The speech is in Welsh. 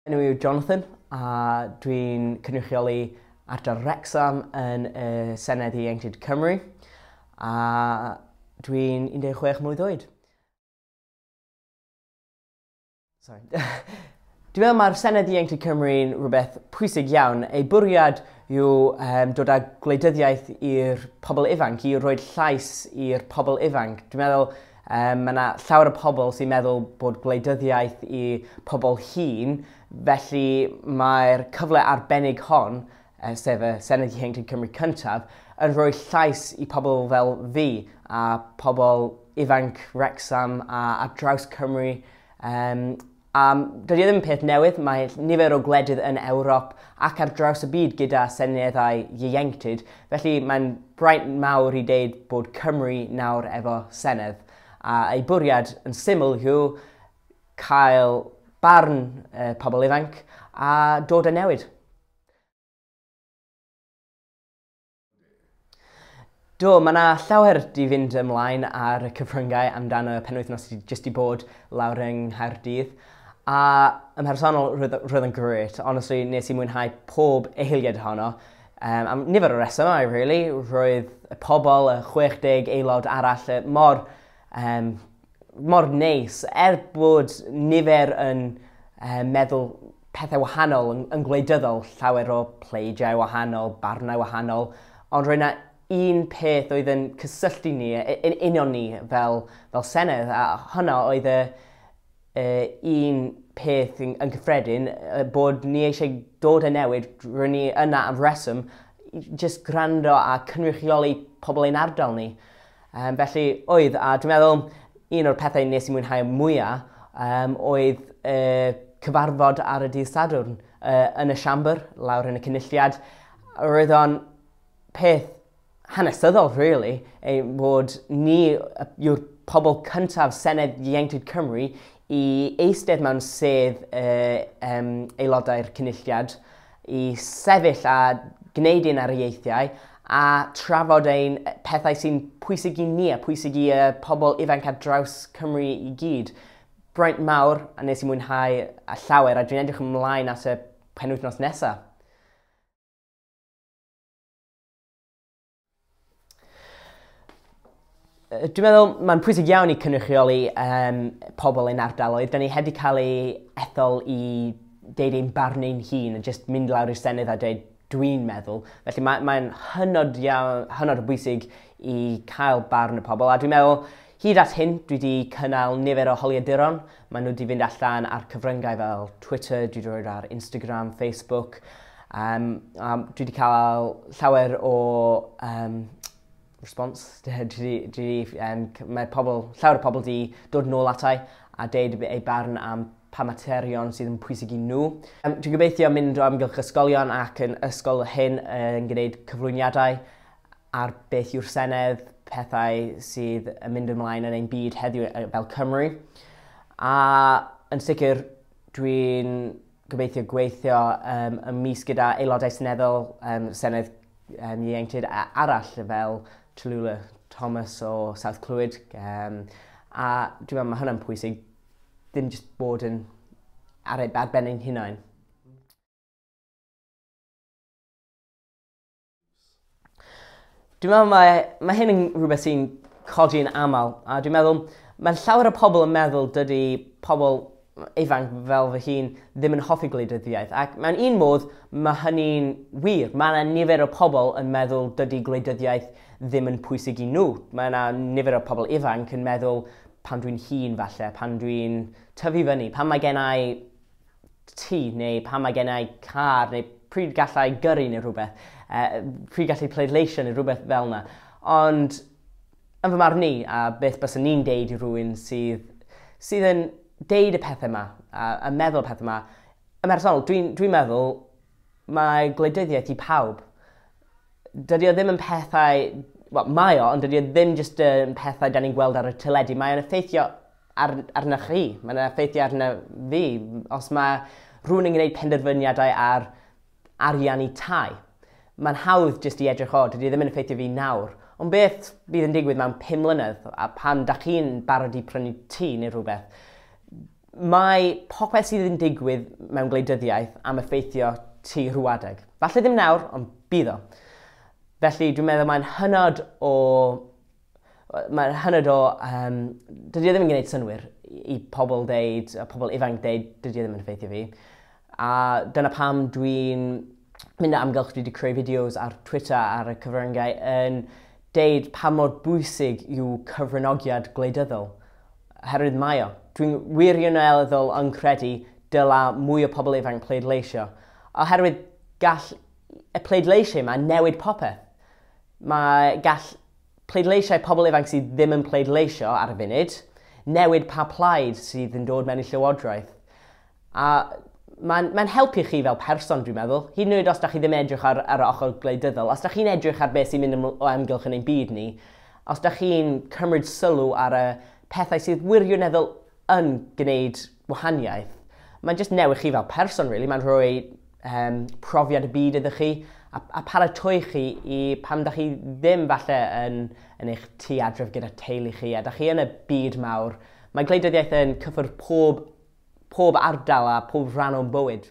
Enw yw Jonathan, a dwi'n cynrychioli ardal Wrecsam yn y Senedd Ieuenctid Cymru, a dwi'n 16 mlwydd oed. Dwi'n meddwl mae'r Senedd Ieuenctid Cymru'n rhywbeth pwysig iawn. Ei bwriad yw dod â gwleidyddiaeth i'r pobl ifanc, i roi llais i'r pobl ifanc. Dwi'n meddwl mae yna llawer o pobl sy'n meddwl bod gwleidyddiaeth i pobl hŷn, felly mae'r cyfle arbennig hon, sef y Senedd Ieuenctid Cymru cyntaf, yn rhoi llais i pobl fel fi a pobl ifanc Wrecsam a ar draws Cymru. Dydy ddim peth newydd, mae nifer o gwledydd yn Ewrop ac ar draws y byd gyda seneddau ieuenctid, felly mae'n braint mawr i ddeud bod Cymru nawr efo senedd. A ei bwriad yn syml yw cael barn pobl ifanc a dod â newid. Do, mae yna llawer di fynd ymlaen ar y cyfryngau amdano y penwythnos sydd jyst i bod lawr yng Nghaerdydd. A ym mhersonol roedd yn grêt. Honestly, nes i mwynhau pob eiliad honno. Am nifer o resymau, really. Roedd y pobl, y 60 aelod arall, mor neis, bod nifer yn meddwl pethau wahanol yn gwleidyddol, llawer o pleidiau wahanol, barnau wahanol, ond roedd yna un peth oedd yn cysylltu ni, yn union ni fel senedd, a hwnna oedd un peth yn gyffredin, bod ni eisiau dod â newid, rydyn ni yna am reswm, jyst gwrando a cynrychioli pobl ein ardal ni. Felly oedd, a dwi'n meddwl un o'r pethau nes i mwynhau mwyaf oedd cyfarfod ar y dydd Sadwrn yn y siambr, lawr yn y cynulliad. Roedd o'n peth hanesyddol, really, bod ni yw'r pobl cyntaf Senedd Ieuenctid Cymru i eistedd mewn sedd aelodau'r cynulliad, i sefyll a gwneud ein ariaethiau, a trafod ein pethau sy'n pwysig i ni a pwysig i pobl ifanc ar draws Cymru i gyd. Braint mawr, a nes i mwynhau a llawer, a dwi'n edrych ymlaen at y penwythnos nesaf. Dwi'n meddwl mae'n pwysig iawn i cynrychioli pobl ein ardaloedd. Da ni wedi cael ei ethol i deud ein barn ein hun, a jyst mynd lawr i'r senedd a deud dwi'n meddwl. Felly mae'n hynod o bwysig i cael barn y pobl. A dwi'n meddwl, hyd at hyn, dwi wedi cynnal nifer o holiaduron. Maen nhw wedi fynd allan ar cyfryngau fel Twitter, dwi wedi rhoi ar Instagram, Facebook. Dwi wedi cael llawer o response. Mae llawer o pobl wedi dod nôl atai a deud ei barn am pa materion sydd yn pwysig i nhw. Dwi'n gobeithio mynd o amgylch ysgolion ac yn ysgol hyn yn gwneud cyflwyniadau ar beth yw'r senedd, pethau sydd yn mynd ymlaen yn ein byd heddiw fel Cymru. A yn sicr, dwi'n gobeithio gweithio ymysg gyda aelodau seneddol, Senedd Ieuenctid arall fel Tallulah Thomas o South Clwyd. A dwi'n meddwl mae hynny'n pwysig, ddim jyst bod yn arben ein hunain. Dwi'n meddwl mae hyn yn rhywbeth sy'n codi yn aml, a dwi'n meddwl mae llawer o pobl yn meddwl dydy pobl ifanc fel fy hun ddim yn hoffi gwleidyddiaeth, ac mewn un modd mae hynny'n wir. Mae yna nifer o pobl yn meddwl dydy gwleidyddiaeth ddim yn pwysig i nhw. Mae yna nifer o pobl ifanc yn meddwl pan dwi'n hŷn falle, pan dwi'n tyfu fyny, pan mae gennau tŷ, neu pan mae gennau car, neu pryd gallai gyrru neu rhywbeth, pryd gallai pleidleisio neu rhywbeth fel yna. Ond yn fy marn ni, a beth bys ni'n deud i rhywun sydd yn deud y pethau yma, a meddwl y pethau yma, yn personol, dwi'n meddwl mae gwleidyddiaeth i pawb. Dydy o ddim yn pethau, mae o, ond dydy o ddim jyst yn pethau da ni'n gweld ar y teledu. Mae'n effeithio arna chi, mae'n effeithio arna fi. Os mae rhywun yn gwneud penderfyniadau ar ariannu tai, mae'n hawdd jyst i edrych dydy o ddim yn effeithio fi nawr. Ond beth bydd yn digwydd mewn 5 mlynedd, a pan da chi'n barod i prynu tŷ neu rhywbeth, mae popeth sydd yn digwydd mewn gwleidyddiaeth am effeithio ti rhywedeg. Falle ddim nawr, ond bydd o. Felly dwi'n meddwl mae'n hynod o... dydy o ddim yn gwneud synwyr i pobl deud, a pobl ifanc deud, dydy o ddim yn effeithio fi. A dyna pam dwi'n mynd am amgylch, dwi wedi creu fideos ar Twitter ar y cyfryngau yn deud pa mor bwysig yw cyfranogiad gwleidyddol. Herwydd mae o. Dwi'n wirioneddol yn credu dyla mwy o pobl ifanc pleidleisio. Oherwydd gall y pleidleisiau yma newid popeth. Mae gall pleidleisiau pobl ifanc sydd ddim yn pleidleisio ar y funud newid pa plaid sydd yn dod mewn i llywodraeth. A mae'n helpu chi fel person, dwi'n meddwl. Hyd yn oed os da chi ddim edrych ar yr ochr gwleidyddol, os da chi'n edrych ar beth sy'n mynd o amgylch yn ein byd ni, os da chi'n cymryd sylw ar y pethau sydd wirioneddol yn gwneud wahaniaeth, mae'n just newid chi fel person, really. Mae'n rhoi profiad y byd iddo chi a paratoi chi i pam da chi ddim falle yn eich tu adref gyda teulu chi a da chi yn y byd mawr. Mae gwleidyddiaeth yn cyffwrdd pob ardal a pob rhan o'n bywyd.